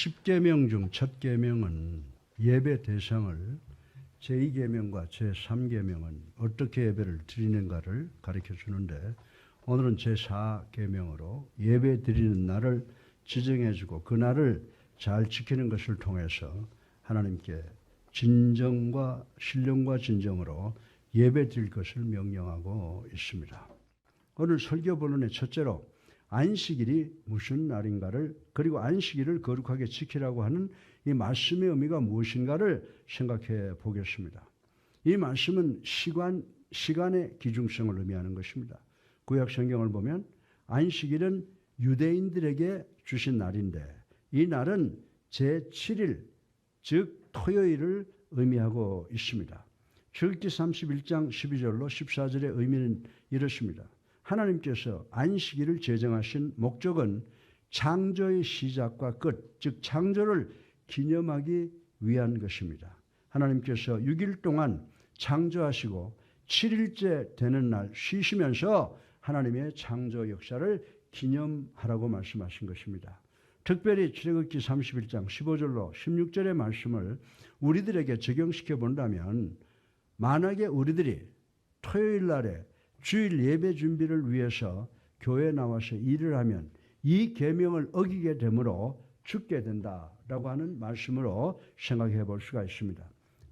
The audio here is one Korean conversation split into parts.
10계명 중 첫 계명은 예배 대상을 제2계명과 제3계명은 어떻게 예배를 드리는가를 가르쳐 주는데, 오늘은 제4계명으로 예배 드리는 날을 지정해 주고 그 날을 잘 지키는 것을 통해서 하나님께 진정과 신령과 진정으로 예배 드릴 것을 명령하고 있습니다. 오늘 설교 본론의 첫째로 안식일이 무슨 날인가를, 그리고 안식일을 거룩하게 지키라고 하는 이 말씀의 의미가 무엇인가를 생각해 보겠습니다. 이 말씀은 시간의 기중성을 의미하는 것입니다. 구약 성경을 보면 안식일은 유대인들에게 주신 날인데, 이 날은 제7일, 즉 토요일을 의미하고 있습니다. 출애굽기 31장 12절로 14절의 의미는 이렇습니다. 하나님께서 안식일을 제정하신 목적은 창조의 시작과 끝, 즉 창조를 기념하기 위한 것입니다. 하나님께서 6일 동안 창조하시고 7일째 되는 날 쉬시면서 하나님의 창조 역사를 기념하라고 말씀하신 것입니다. 특별히 출애굽기 31장 15절로 16절의 말씀을 우리들에게 적용시켜 본다면, 만약에 우리들이 토요일 날에 주일 예배 준비를 위해서 교회에 나와서 일을 하면 이 계명을 어기게 되므로 죽게 된다라고 하는 말씀으로 생각해 볼 수가 있습니다.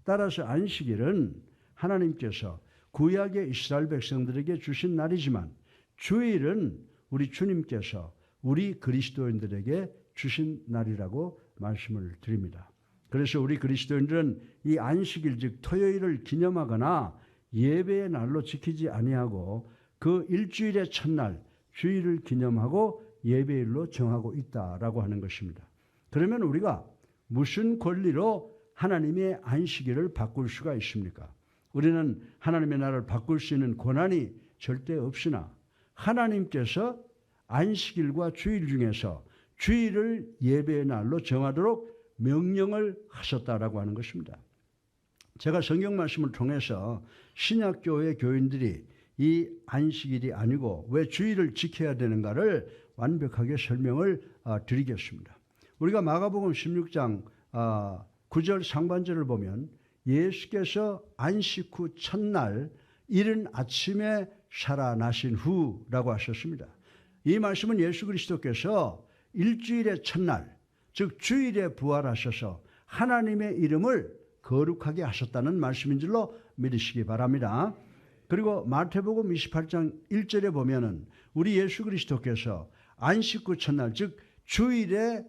따라서 안식일은 하나님께서 구약의 이스라엘 백성들에게 주신 날이지만, 주일은 우리 주님께서 우리 그리스도인들에게 주신 날이라고 말씀을 드립니다. 그래서 우리 그리스도인들은 이 안식일, 즉 토요일을 기념하거나 예배의 날로 지키지 아니하고 그 일주일의 첫날 주일을 기념하고 예배일로 정하고 있다라고 하는 것입니다. 그러면 우리가 무슨 권리로 하나님의 안식일을 바꿀 수가 있습니까? 우리는 하나님의 나라를 바꿀 수 있는 권한이 절대 없으나, 하나님께서 안식일과 주일 중에서 주일을 예배의 날로 정하도록 명령을 하셨다라고 하는 것입니다. 제가 성경 말씀을 통해서 신약교회 교인들이 이 안식일이 아니고 왜 주일을 지켜야 되는가를 완벽하게 설명을 드리겠습니다. 우리가 마가복음 16장 9절 상반절을 보면 예수께서 안식 후 첫날 이른 아침에 살아나신 후라고 하셨습니다. 이 말씀은 예수 그리스도께서 일주일의 첫날, 즉 주일에 부활하셔서 하나님의 이름을 거룩하게 하셨다는 말씀인 줄로 믿으시기 바랍니다. 그리고 마태복음 28장 1절에 보면은 우리 예수 그리스도께서 안식 후 첫날, 즉 주일에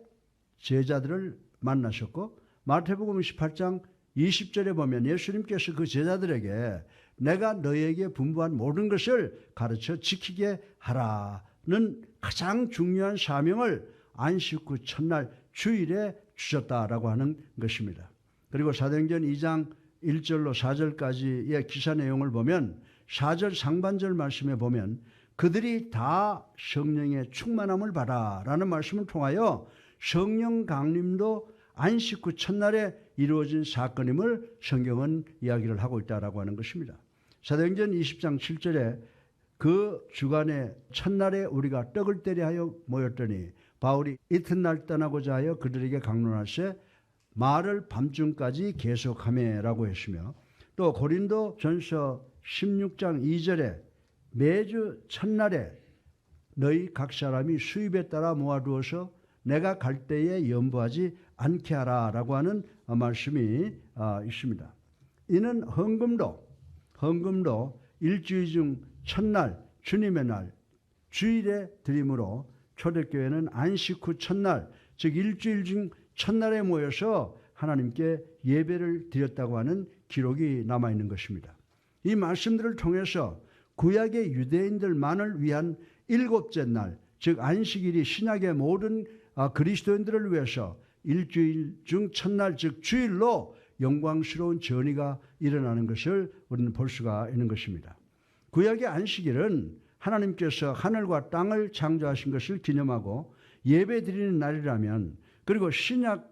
제자들을 만나셨고, 마태복음 28장 20절에 보면 예수님께서 그 제자들에게 내가 너에게 분부한 모든 것을 가르쳐 지키게 하라는 가장 중요한 사명을 안식 후 첫날 주일에 주셨다라고 하는 것입니다. 그리고 사도행전 2장 1절로 4절까지의 기사 내용을 보면 4절 상반절 말씀에 보면 그들이 다 성령의 충만함을 받아라는 말씀을 통하여 성령 강림도 안식 후 첫날에 이루어진 사건임을 성경은 이야기를 하고 있다라고 하는 것입니다. 사도행전 20장 7절에 그 주간의 첫날에 우리가 떡을 때려 하여 모였더니 바울이 이튿날 떠나고자 하여 그들에게 강론하세 말을 밤중까지 계속하매라고 했으며, 또 고린도 전서 16장 2절에 매주 첫날에 너희 각 사람이 수입에 따라 모아두어서 내가 갈 때에 염부하지 않게 하라라고 하는 말씀이 있습니다. 이는 헌금도 일주일 중 첫날 주님의 날 주일에 드림으로 초대교회는 안식 후 첫날, 즉 일주일 중 첫날에 모여서 하나님께 예배를 드렸다고 하는 기록이 남아있는 것입니다. 이 말씀들을 통해서 구약의 유대인들만을 위한 일곱째 날, 즉 안식일이 신약의 모든 그리스도인들을 위해서 일주일 중 첫날, 즉 주일로 영광스러운 전이가 일어나는 것을 우리는 볼 수가 있는 것입니다. 구약의 안식일은 하나님께서 하늘과 땅을 창조하신 것을 기념하고 예배 드리는 날이라면, 그리고 신약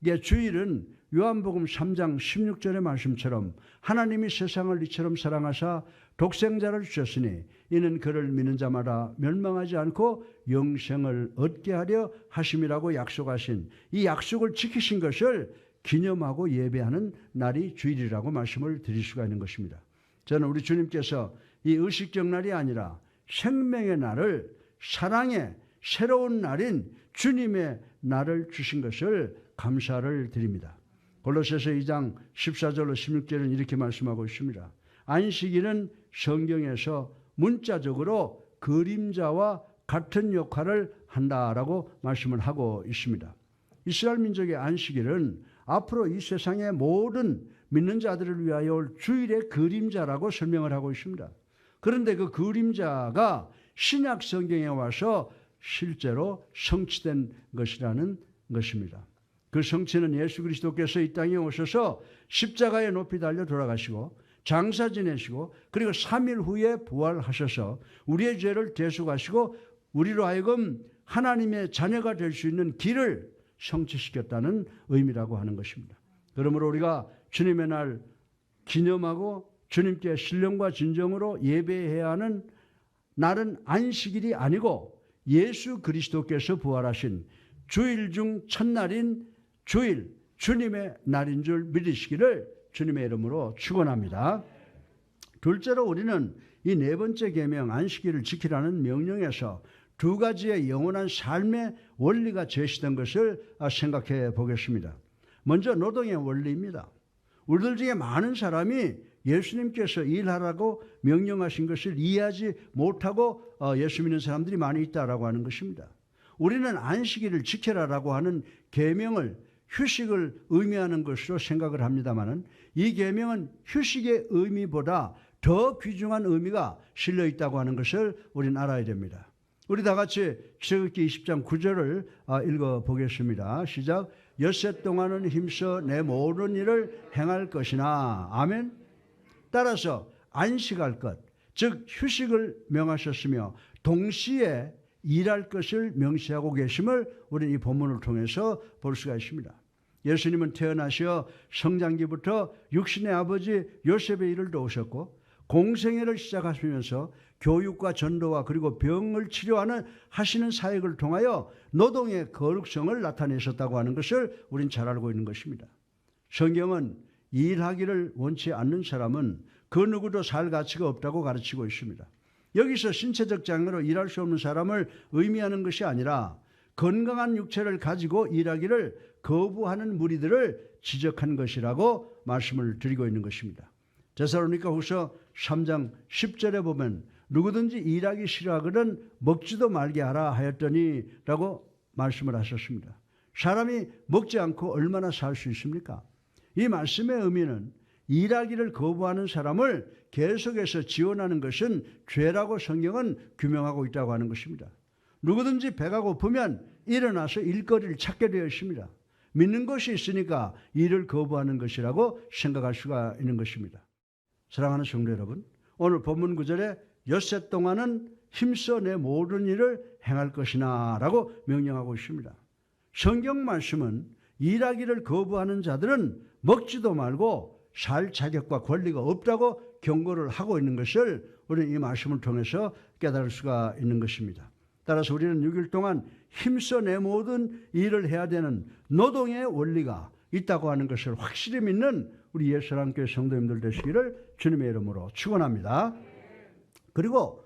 이게 주일은 요한복음 3장 16절의 말씀처럼 하나님이 세상을 이처럼 사랑하사 독생자를 주셨으니 이는 그를 믿는 자마다 멸망하지 않고 영생을 얻게 하려 하심이라고 약속하신 이 약속을 지키신 것을 기념하고 예배하는 날이 주일이라고 말씀을 드릴 수가 있는 것입니다. 저는 우리 주님께서 이 의식적 날이 아니라 생명의 날을, 사랑의 새로운 날인 주님의 날을 주신 것을 감사를 드립니다. 골로새서 2장 14절로 16절은 이렇게 말씀하고 있습니다. 안식일은 성경에서 문자적으로 그림자와 같은 역할을 한다라고 말씀을 하고 있습니다. 이스라엘 민족의 안식일은 앞으로 이 세상의 모든 믿는 자들을 위하여 올 주일의 그림자라고 설명을 하고 있습니다. 그런데 그 그림자가 신약 성경에 와서 실제로 성취된 것이라는 것입니다. 그 성취는 예수 그리스도께서 이 땅에 오셔서 십자가에 높이 달려 돌아가시고 장사 지내시고 그리고 3일 후에 부활하셔서 우리의 죄를 대속하시고 우리로 하여금 하나님의 자녀가 될 수 있는 길을 성취시켰다는 의미라고 하는 것입니다. 그러므로 우리가 주님의 날 기념하고 주님께 신령과 진정으로 예배해야 하는 날은 안식일이 아니고 예수 그리스도께서 부활하신 주일 중 첫날인 주일, 주님의 날인 줄 믿으시기를 주님의 이름으로 축원합니다. 둘째로 우리는 이 네 번째 계명 안식일을 지키라는 명령에서 두 가지의 영원한 삶의 원리가 제시된 것을 생각해 보겠습니다. 먼저 노동의 원리입니다. 우리들 중에 많은 사람이 예수님께서 일하라고 명령하신 것을 이해하지 못하고 예수 믿는 사람들이 많이 있다라고 하는 것입니다. 우리는 안식일을 지켜라라고 하는 계명을 휴식을 의미하는 것으로 생각을 합니다만 이 계명은 휴식의 의미보다 더 귀중한 의미가 실려 있다고 하는 것을 우리는 알아야 됩니다. 우리 다 같이 출애굽기 20장 9절을 읽어보겠습니다. 시작. 엿새 동안은 힘써 내 모든 일을 행할 것이나 아멘. 따라서 안식할 것, 즉 휴식을 명하셨으며 동시에 일할 것을 명시하고 계심을 우리는 이 본문을 통해서 볼 수가 있습니다. 예수님은 태어나시어 성장기부터 육신의 아버지 요셉의 일을 도우셨고 공생애를 시작하시면서 교육과 전도와 그리고 병을 치료하는 하시는 사역을 통하여 노동의 거룩성을 나타내셨다고 하는 것을 우리는 잘 알고 있는 것입니다. 성경은 일하기를 원치 않는 사람은 그 누구도 살 가치가 없다고 가르치고 있습니다. 여기서 신체적 장애로 일할 수 없는 사람을 의미하는 것이 아니라 건강한 육체를 가지고 일하기를 거부하는 무리들을 지적한 것이라고 말씀을 드리고 있는 것입니다. 데살로니가 후서 3장 10절에 보면 누구든지 일하기 싫어하거든 먹지도 말게 하라 하였더니 라고 말씀을 하셨습니다. 사람이 먹지 않고 얼마나 살 수 있습니까? 이 말씀의 의미는 일하기를 거부하는 사람을 계속해서 지원하는 것은 죄라고 성경은 규명하고 있다고 하는 것입니다. 누구든지 배가 고프면 일어나서 일거리를 찾게 되어 있습니다. 믿는 것이 있으니까 일을 거부하는 것이라고 생각할 수가 있는 것입니다. 사랑하는 성도 여러분, 오늘 본문 구절에 엿새 동안은 힘써 내 모든 일을 행할 것이나 라고 명령하고 있습니다. 성경 말씀은 일하기를 거부하는 자들은 먹지도 말고 살 자격과 권리가 없다고 경고를 하고 있는 것을 우리는 이 말씀을 통해서 깨달을 수가 있는 것입니다. 따라서 우리는 6일 동안 힘써 내 모든 일을 해야 되는 노동의 원리가 있다고 하는 것을 확실히 믿는 우리 예수랑교회 성도님들 되시기를 주님의 이름으로 축원합니다. 그리고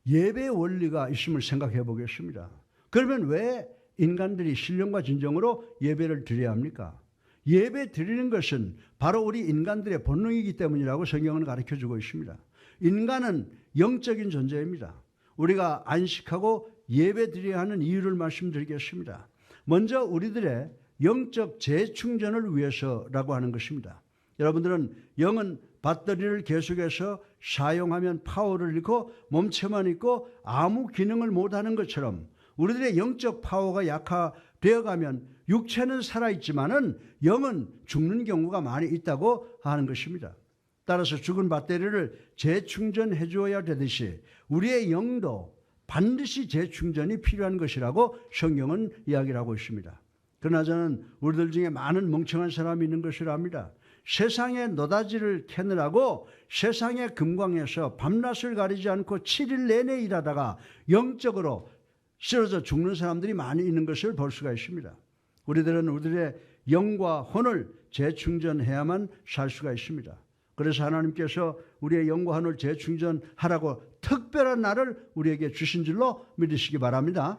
예배의 원리가 있음을 생각해 보겠습니다. 그러면 왜 인간들이 신령과 진정으로 예배를 드려야 합니까? 예배 드리는 것은 바로 우리 인간들의 본능이기 때문이라고 성경은 가르쳐주고 있습니다. 인간은 영적인 존재입니다. 우리가 안식하고 예배 드려야 하는 이유를 말씀드리겠습니다. 먼저 우리들의 영적 재충전을 위해서라고 하는 것입니다. 여러분들은 영은 배터리를 계속해서 사용하면 파워를 잃고 몸체만 있고 아무 기능을 못하는 것처럼 우리들의 영적 파워가 약화되어 가면 육체는 살아있지만은 영은 죽는 경우가 많이 있다고 하는 것입니다. 따라서 죽은 배터리를 재충전해 주어야 되듯이 우리의 영도 반드시 재충전이 필요한 것이라고 성경은 이야기를 하고 있습니다. 그러나 저는 우리들 중에 많은 멍청한 사람이 있는 것을 압니다. 세상의 노다지를 캐느라고 세상의 금광에서 밤낮을 가리지 않고 7일 내내 일하다가 영적으로 쓰러져 죽는 사람들이 많이 있는 것을 볼 수가 있습니다. 우리들은 우리들의 영과 혼을 재충전해야만 살 수가 있습니다. 그래서 하나님께서 우리의 영과 혼을 재충전하라고 특별한 날을 우리에게 주신 줄로 믿으시기 바랍니다.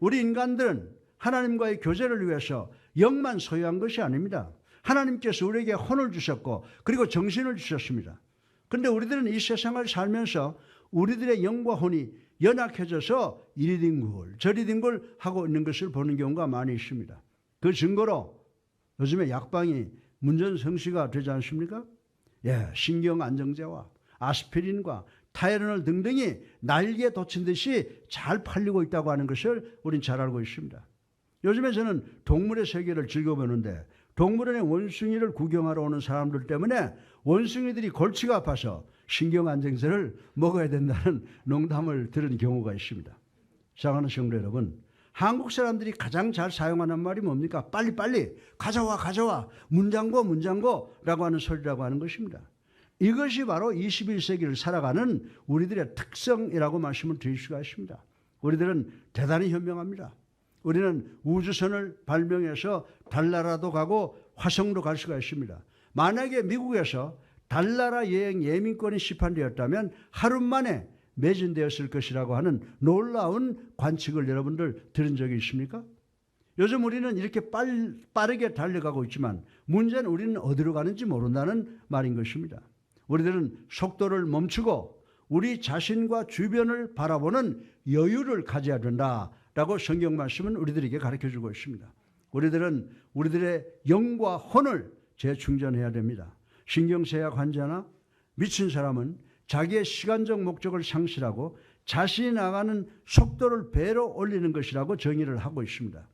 우리 인간들은 하나님과의 교제를 위해서 영만 소유한 것이 아닙니다. 하나님께서 우리에게 혼을 주셨고 그리고 정신을 주셨습니다. 그런데 우리들은 이 세상을 살면서 우리들의 영과 혼이 연약해져서 이리 뒹굴 저리 뒹굴 하고 있는 것을 보는 경우가 많이 있습니다. 그 증거로 요즘에 약방이 문전성시가 되지 않습니까? 신경안정제와 아스피린과 타이레놀 등등이 날개에 돋친 듯이 잘 팔리고 있다고 하는 것을 우린 잘 알고 있습니다. 요즘에 저는 동물의 세계를 즐겨보는데 동물원의 원숭이를 구경하러 오는 사람들 때문에 원숭이들이 골치가 아파서 신경안정제를 먹어야 된다는 농담을 들은 경우가 있습니다. 사랑하는 성도 여러분, 한국 사람들이 가장 잘 사용하는 말이 뭡니까? 빨리빨리 가져와 문장고라고 하는 소리라고 하는 것입니다. 이것이 바로 21세기를 살아가는 우리들의 특성이라고 말씀을 드릴 수가 있습니다. 우리들은 대단히 현명합니다. 우리는 우주선을 발명해서 달나라도 가고 화성도 갈 수가 있습니다. 만약에 미국에서 달나라 여행 예민권이 시판되었다면 하루 만에 매진되었을 것이라고 하는 놀라운 관측을 여러분들 들은 적이 있습니까? 요즘 우리는 이렇게 빠르게 달려가고 있지만 문제는 우리는 어디로 가는지 모른다는 말인 것입니다. 우리들은 속도를 멈추고 우리 자신과 주변을 바라보는 여유를 가져야 된다라고 성경 말씀은 우리들에게 가르쳐주고 있습니다. 우리들은 우리들의 영과 혼을 재충전해야 됩니다. 신경쇠약 환자나 미친 사람은 자기의 시간적 목적을 상실하고 자신이 나가는 속도를 배로 올리는 것이라고 정의를 하고 있습니다.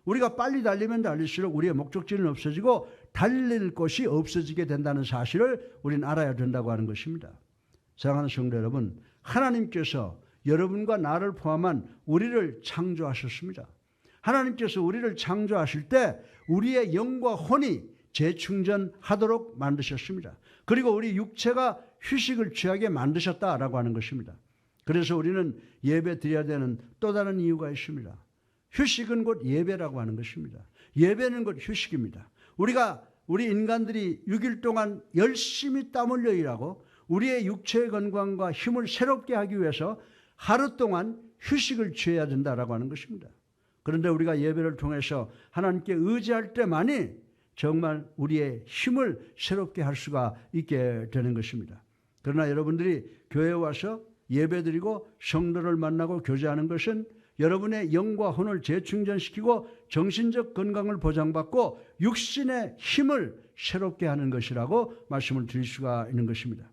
우리가 빨리 달리면 달릴수록 우리의 목적지는 없어지고 달릴 곳이 없어지게 된다는 사실을 우리는 알아야 된다고 하는 것입니다. 사랑하는 성도 여러분, 하나님께서 여러분과 나를 포함한 우리를 창조하셨습니다. 하나님께서 우리를 창조하실 때 우리의 영과 혼이 재충전하도록 만드셨습니다. 그리고 우리 육체가 휴식을 취하게 만드셨다라고 하는 것입니다. 그래서 우리는 예배 드려야 되는 또 다른 이유가 있습니다. 휴식은 곧 예배라고 하는 것입니다. 예배는 곧 휴식입니다. 우리 인간들이 6일 동안 열심히 땀 흘려 일하고 우리의 육체의 건강과 힘을 새롭게 하기 위해서 하루 동안 휴식을 취해야 된다라고 하는 것입니다. 그런데 우리가 예배를 통해서 하나님께 의지할 때만이 정말 우리의 힘을 새롭게 할 수가 있게 되는 것입니다. 그러나 여러분들이 교회에 와서 예배드리고 성도를 만나고 교제하는 것은 여러분의 영과 혼을 재충전시키고 정신적 건강을 보장받고 육신의 힘을 새롭게 하는 것이라고 말씀을 드릴 수가 있는 것입니다.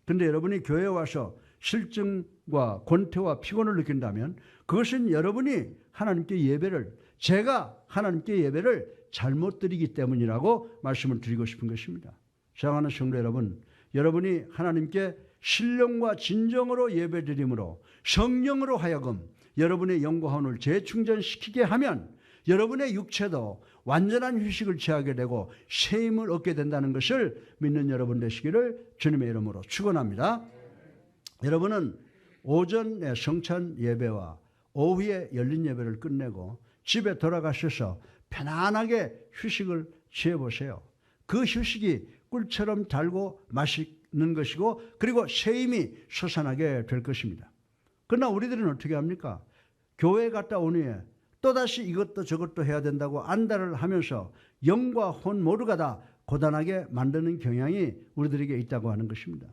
그런데 여러분이 교회에 와서 실증과 권태와 피곤을 느낀다면 그것은 여러분이 제가 하나님께 예배를 잘못 드리기 때문이라고 말씀을 드리고 싶은 것입니다. 사랑하는 성도 여러분, 여러분이 하나님께 신령과 진정으로 예배드림으로 성령으로 하여금 여러분의 영과 혼을 재충전시키게 하면 여러분의 육체도 완전한 휴식을 취하게 되고 새 힘을 얻게 된다는 것을 믿는 여러분 되시기를 주님의 이름으로 축원합니다. 여러분은 오전에 성찬 예배와 오후에 열린 예배를 끝내고 집에 돌아가셔서 편안하게 휴식을 취해보세요. 그 휴식이 꿀처럼 달고 맛있는 것이고 그리고 새 힘이 솟아나게 될 것입니다. 그러나 우리들은 어떻게 합니까? 교회 갔다 온 후에 또다시 이것도 저것도 해야 된다고 안달을 하면서 영과 혼 모두가 다 고단하게 만드는 경향이 우리들에게 있다고 하는 것입니다.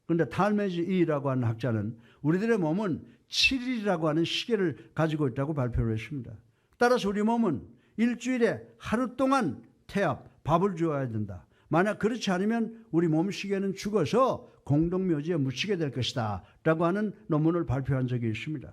그런데 탈메지 이라고 하는 학자는 우리들의 몸은 7일이라고 하는 시계를 가지고 있다고 발표를 했습니다. 따라서 우리 몸은 일주일에 하루 동안 태압, 밥을 주어야 된다. 만약 그렇지 않으면 우리 몸 시계는 죽어서 공동묘지에 묻히게 될 것이다 라고 하는 논문을 발표한 적이 있습니다.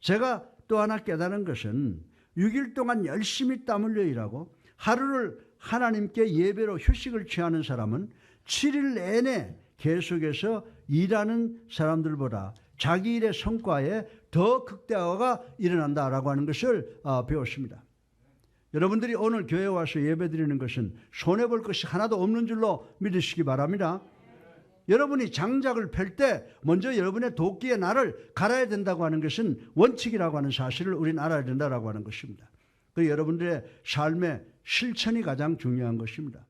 제가 또 하나 깨달은 것은 6일 동안 열심히 땀 흘려 일하고 하루를 하나님께 예배로 휴식을 취하는 사람은 7일 내내 계속해서 일하는 사람들보다 자기 일의 성과에 더 극대화가 일어난다라고 하는 것을 배웠습니다. 여러분들이 오늘 교회에 와서 예배드리는 것은 손해볼 것이 하나도 없는 줄로 믿으시기 바랍니다. 여러분이 장작을 펼 때 먼저 여러분의 도끼의 날을 갈아야 된다고 하는 것은 원칙이라고 하는 사실을 우리는 알아야 된다고 하는 것입니다. 그리고 여러분들의 삶의 실천이 가장 중요한 것입니다.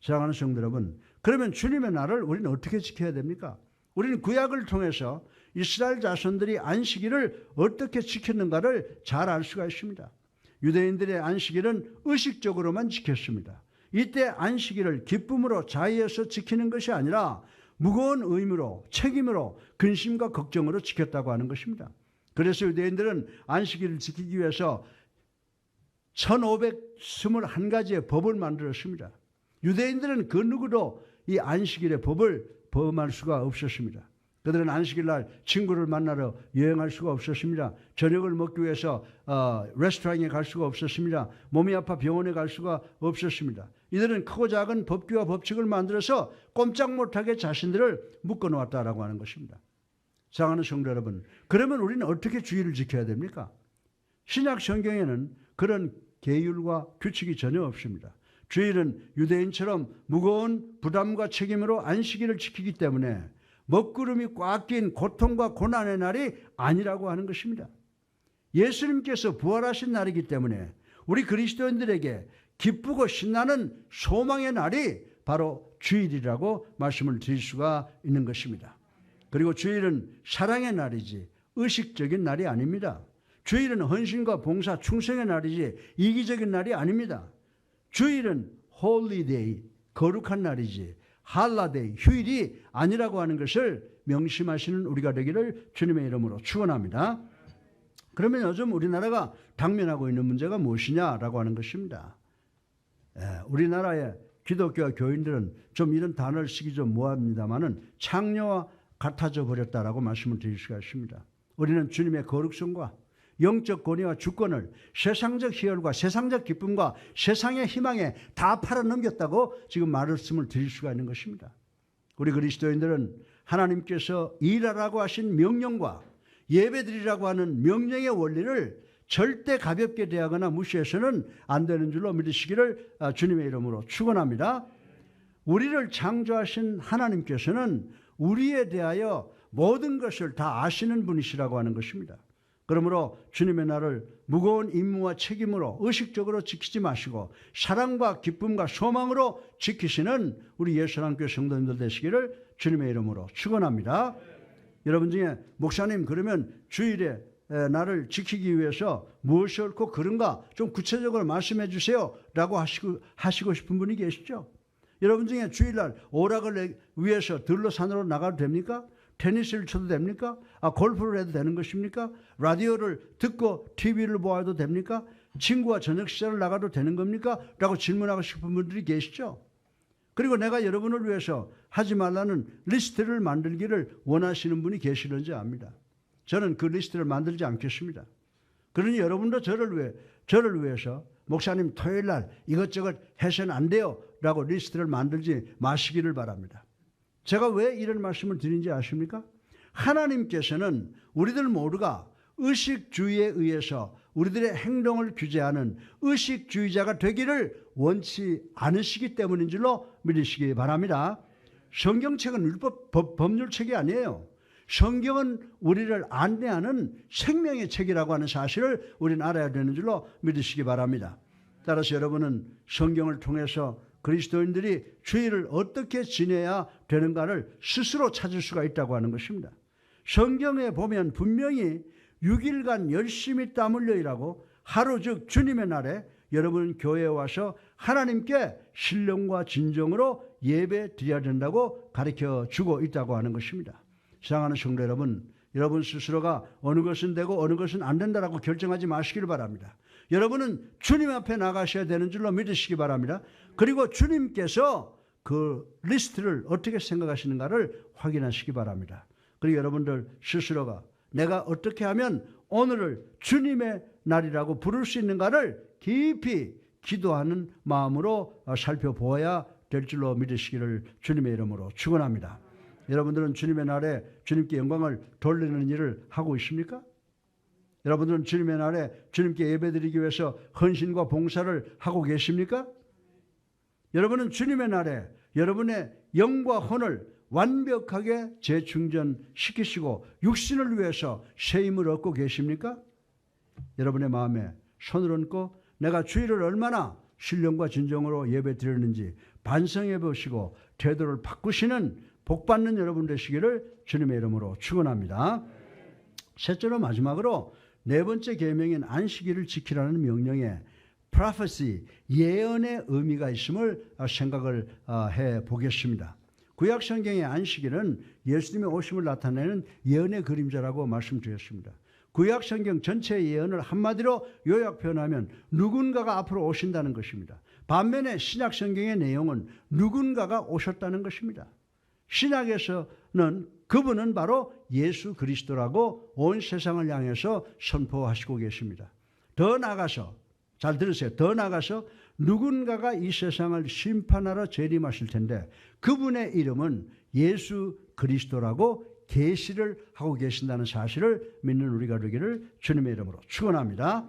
사랑하는 성도 여러분, 그러면 주님의 날을 우리는 어떻게 지켜야 됩니까? 우리는 구약을 통해서 이스라엘 자손들이 안식일을 어떻게 지켰는가를 잘 알 수가 있습니다. 유대인들의 안식일은 의식적으로만 지켰습니다. 이때 안식일을 기쁨으로 자의해서 지키는 것이 아니라 무거운 의무로, 책임으로, 근심과 걱정으로 지켰다고 하는 것입니다. 그래서 유대인들은 안식일을 지키기 위해서 1521가지의 법을 만들었습니다. 유대인들은 그 누구도 이 안식일의 법을 범할 수가 없었습니다. 그들은 안식일날 친구를 만나러 여행할 수가 없었습니다. 저녁을 먹기 위해서 레스토랑에 갈 수가 없었습니다. 몸이 아파 병원에 갈 수가 없었습니다. 이들은 크고 작은 법규와 법칙을 만들어서 꼼짝 못하게 자신들을 묶어놓았다라고 하는 것입니다. 사랑하는 성도 여러분, 그러면 우리는 어떻게 주의를 지켜야 됩니까? 신약 성경에는 그런 계율과 규칙이 전혀 없습니다. 주일은 유대인처럼 무거운 부담과 책임으로 안식일을 지키기 때문에 먹구름이 꽉 낀 고통과 고난의 날이 아니라고 하는 것입니다. 예수님께서 부활하신 날이기 때문에 우리 그리스도인들에게 기쁘고 신나는 소망의 날이 바로 주일이라고 말씀을 드릴 수가 있는 것입니다. 그리고 주일은 사랑의 날이지 의식적인 날이 아닙니다. 주일은 헌신과 봉사, 충성의 날이지 이기적인 날이 아닙니다. 주일은 홀리데이, 거룩한 날이지 할라데이, 휴일이 아니라고 하는 것을 명심하시는 우리가 되기를 주님의 이름으로 축원합니다. 그러면 요즘 우리나라가 당면하고 있는 문제가 무엇이냐라고 하는 것입니다. 우리나라의 기독교 교인들은 좀 이런 단어를 쓰기 좀 뭐합니다만은 창녀와 같아져 버렸다라고 말씀을 드릴 수가 있습니다. 우리는 주님의 거룩성과 영적 권위와 주권을 세상적 희열과 세상적 기쁨과 세상의 희망에 다 팔아넘겼다고 지금 말씀을 드릴 수가 있는 것입니다. 우리 그리스도인들은 하나님께서 일하라고 하신 명령과 예배드리라고 하는 명령의 원리를 절대 가볍게 대하거나 무시해서는 안 되는 줄로 믿으시기를 주님의 이름으로 축원합니다. 우리를 창조하신 하나님께서는 우리에 대하여 모든 것을 다 아시는 분이시라고 하는 것입니다. 그러므로 주님의 날을 무거운 임무와 책임으로 의식적으로 지키지 마시고 사랑과 기쁨과 소망으로 지키시는 우리 예수님교회 성도님들 되시기를 주님의 이름으로 축원합니다. 여러분 중에 목사님 그러면 주일에 나를 지키기 위해서 무엇이 옳고 그른가 좀 구체적으로 말씀해 주세요 라고 하시고 싶은 분이 계시죠? 여러분 중에 주일날 오락을 위해서 들러 산으로 나가도 됩니까? 테니스를 쳐도 됩니까? 골프를 해도 되는 것입니까? 라디오를 듣고 TV를 보아도 됩니까? 친구와 저녁 식사를 나가도 되는 겁니까? 라고 질문하고 싶은 분들이 계시죠? 그리고 내가 여러분을 위해서 하지 말라는 리스트를 만들기를 원하시는 분이 계시는지 압니다. 저는 그 리스트를 만들지 않겠습니다. 그러니 여러분도 저를 위해서 목사님 토요일 날 이것저것 해서는 안 돼요 라고 리스트를 만들지 마시기를 바랍니다. 제가 왜 이런 말씀을 드린지 아십니까? 하나님께서는 우리들 모두가 의식주의에 의해서 우리들의 행동을 규제하는 의식주의자가 되기를 원치 않으시기 때문인 줄로 믿으시기 바랍니다. 성경책은 율법 법률책이 아니에요. 성경은 우리를 안내하는 생명의 책이라고 하는 사실을 우리는 알아야 되는 줄로 믿으시기 바랍니다. 따라서 여러분은 성경을 통해서 그리스도인들이 주일을 어떻게 지내야 되는가를 스스로 찾을 수가 있다고 하는 것입니다. 성경에 보면 분명히 6일간 열심히 땀 흘려 일하고 하루 즉 주님의 날에 여러분 교회에 와서 하나님께 신령과 진정으로 예배 드려야 된다고 가르쳐 주고 있다고 하는 것입니다. 사랑하는 성도 여러분, 여러분 스스로가 어느 것은 되고 어느 것은 안 된다라고 결정하지 마시기를 바랍니다. 여러분은 주님 앞에 나가셔야 되는 줄로 믿으시기 바랍니다. 그리고 주님께서 그 리스트를 어떻게 생각하시는가를 확인하시기 바랍니다. 그리고 여러분들 스스로가 내가 어떻게 하면 오늘을 주님의 날이라고 부를 수 있는가를 깊이 기도하는 마음으로 살펴보아야 될 줄로 믿으시기를 주님의 이름으로 여러분들은 주님의 날에 주님께 예배드리기 위해서 헌신과 봉사를 하고 계십니까? 여러분은 주님의 날에 여러분의 영과 혼을 완벽하게 재충전시키시고 육신을 위해서 새 힘을 얻고 계십니까? 여러분의 마음에 손을 얹고 내가 주일을 얼마나 신령과 진정으로 예배드렸는지 반성해 보시고 태도를 바꾸시는 복받는 여러분 되시기를 주님의 이름으로 축원합니다. 셋째로 마지막으로 네 번째 계명인 안식일을 지키라는 명령에 prophecy, 예언의 의미가 있음을 생각을 해 보겠습니다. 구약 성경의 안식일은 예수님의 오심을 나타내는 예언의 그림자라고 말씀드렸습니다. 구약 성경 전체의 예언을 한마디로 요약 표현하면 누군가가 앞으로 오신다는 것입니다. 반면에 신약 성경의 내용은 누군가가 오셨다는 것입니다. 신약에서는 그분은 바로 예수 그리스도라고 온 세상을 향해서 선포하시고 계십니다. 더 나아가서 잘 들으세요. 더 나아가서 누군가가 이 세상을 심판하러 재림하실 텐데 그분의 이름은 예수 그리스도라고 계시를 하고 계신다는 사실을 믿는 우리가 되기를 주님의 이름으로 축원합니다.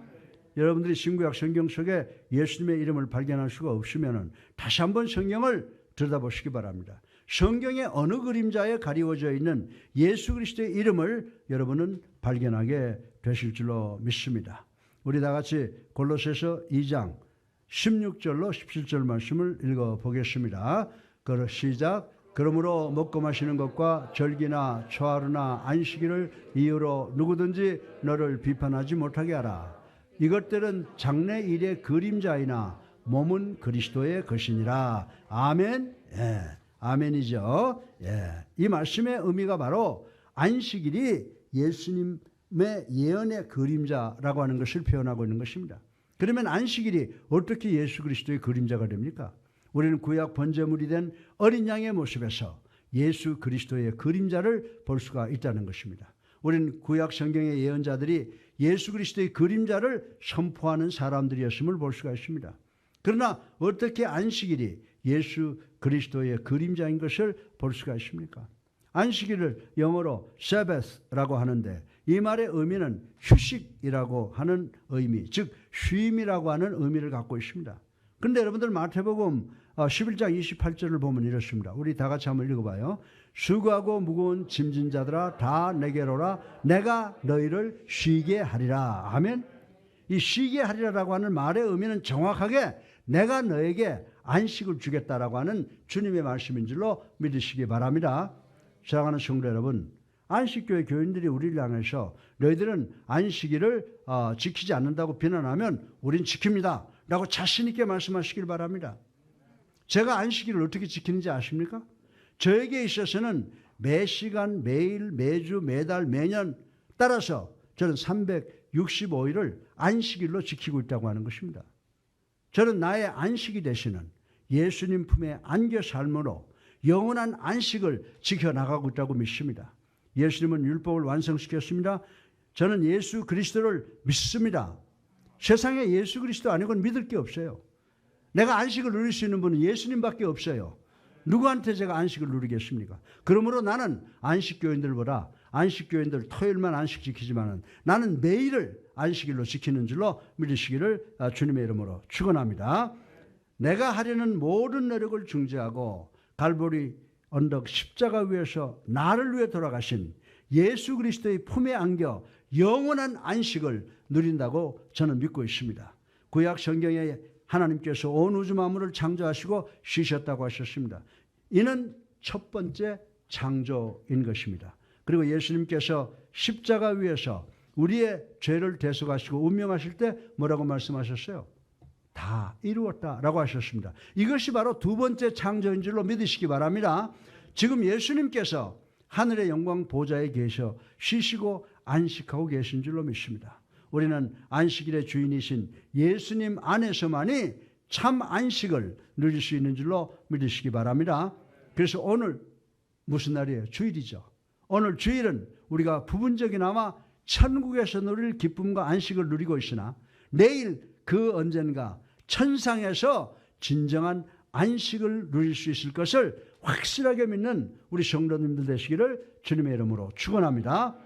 여러분들이 신구약 성경 속에 예수님의 이름을 발견할 수가 없으면 다시 한번 성경을 들여다보시기 바랍니다. 성경의 어느 그림자에 가리워져 있는 예수 그리스도의 이름을 여러분은 발견하게 되실 줄로 믿습니다. 우리 다 같이 골로새서 2장 16절로 17절 말씀을 읽어보겠습니다. 시작. 그러므로 먹고 마시는 것과 절기나 초하루나 안식일을 이유로 누구든지 너를 비판하지 못하게 하라. 이것들은 장래 일의 그림자이나 몸은 그리스도의 것이니라. 아멘. 예, 아멘이죠. 예, 이 말씀의 의미가 바로 안식일이 예수님의 예언의 그림자라고 하는 것을 표현하고 있는 것입니다. 그러면 안식일이 어떻게 예수 그리스도의 그림자가 됩니까? 우리는 구약 번제물이 된 어린 양의 모습에서 예수 그리스도의 그림자를 볼 수가 있다는 것입니다. 우리는 구약 성경의 예언자들이 예수 그리스도의 그림자를 선포하는 사람들이었음을 볼 수가 있습니다. 그러나 어떻게 안식일이 예수 그리스도의 그림자인 것을 볼 수가 있습니까? 안식일을 영어로 Sabbath라고 하는데 이 말의 의미는 휴식이라고 하는 의미, 즉 쉼이라고 하는 의미를 갖고 있습니다. 그런데 여러분들 마태복음 11장 28절을 보면 이렇습니다. 우리 다 같이 한번 읽어봐요. 수고하고 무거운 짐진 자들아 다 내게로 오라. 내가 너희를 쉬게 하리라. 아멘. 이 쉬게 하리라라고 하는 말의 의미는 정확하게 내가 너에게 안식을 주겠다라고 하는 주님의 말씀인 줄로 믿으시기 바랍니다. 사랑하는 성도 여러분, 안식교회 교인들이 우리를 향해서 너희들은 안식일을 지키지 않는다고 비난하면 우린 지킵니다 라고 자신 있게 말씀하시길 바랍니다. 제가 안식일을 어떻게 지키는지 아십니까? 저에게 있어서는 매 시간, 매일, 매주, 매달, 매년 따라서 저는 365일을 안식일로 지키고 있다고 하는 것입니다. 저는 나의 안식이 되시는 예수님 품에 안겨 삶으로 영원한 안식을 지켜나가고 있다고 믿습니다. 예수님은 율법을 완성시켰습니다. 저는 예수 그리스도를 믿습니다. 세상에 예수 그리스도 아니고는 믿을 게 없어요. 내가 안식을 누릴 수 있는 분은 예수님밖에 없어요. 누구한테 제가 안식을 누리겠습니까? 그러므로 나는 안식교인들보다 안식교인들 토요일만 안식 지키지만은 나는 매일을 안식일로 지키는 줄로 믿으시기를 주님의 이름으로 축원합니다. 내가 하려는 모든 노력을 중지하고 갈보리 언덕 십자가 위에서 나를 위해 돌아가신 예수 그리스도의 품에 안겨 영원한 안식을 누린다고 저는 믿고 있습니다. 구약 성경에 하나님께서 온 우주 만물을 창조하시고 쉬셨다고 하셨습니다. 이는 첫 번째 창조인 것입니다. 그리고 예수님께서 십자가 위에서 우리의 죄를 대속하시고 운명하실 때 뭐라고 말씀하셨어요? 다 이루었다라고 하셨습니다. 이것이 바로 두 번째 창조인 줄로 믿으시기 바랍니다. 지금 예수님께서 하늘의 영광 보좌에 계셔 쉬시고 안식하고 계신 줄로 믿습니다. 우리는 안식일의 주인이신 예수님 안에서만이 참 안식을 누릴 수 있는 줄로 믿으시기 바랍니다. 그래서 오늘 무슨 날이에요? 주일이죠. 오늘 주일은 우리가 부분적이나마 천국에서 누릴 기쁨과 안식을 누리고 있으나 내일 그 언젠가 천상에서 진정한 안식을 누릴 수 있을 것을 확실하게 믿는 우리 성도님들 되시기를 주님의 이름으로 축원합니다.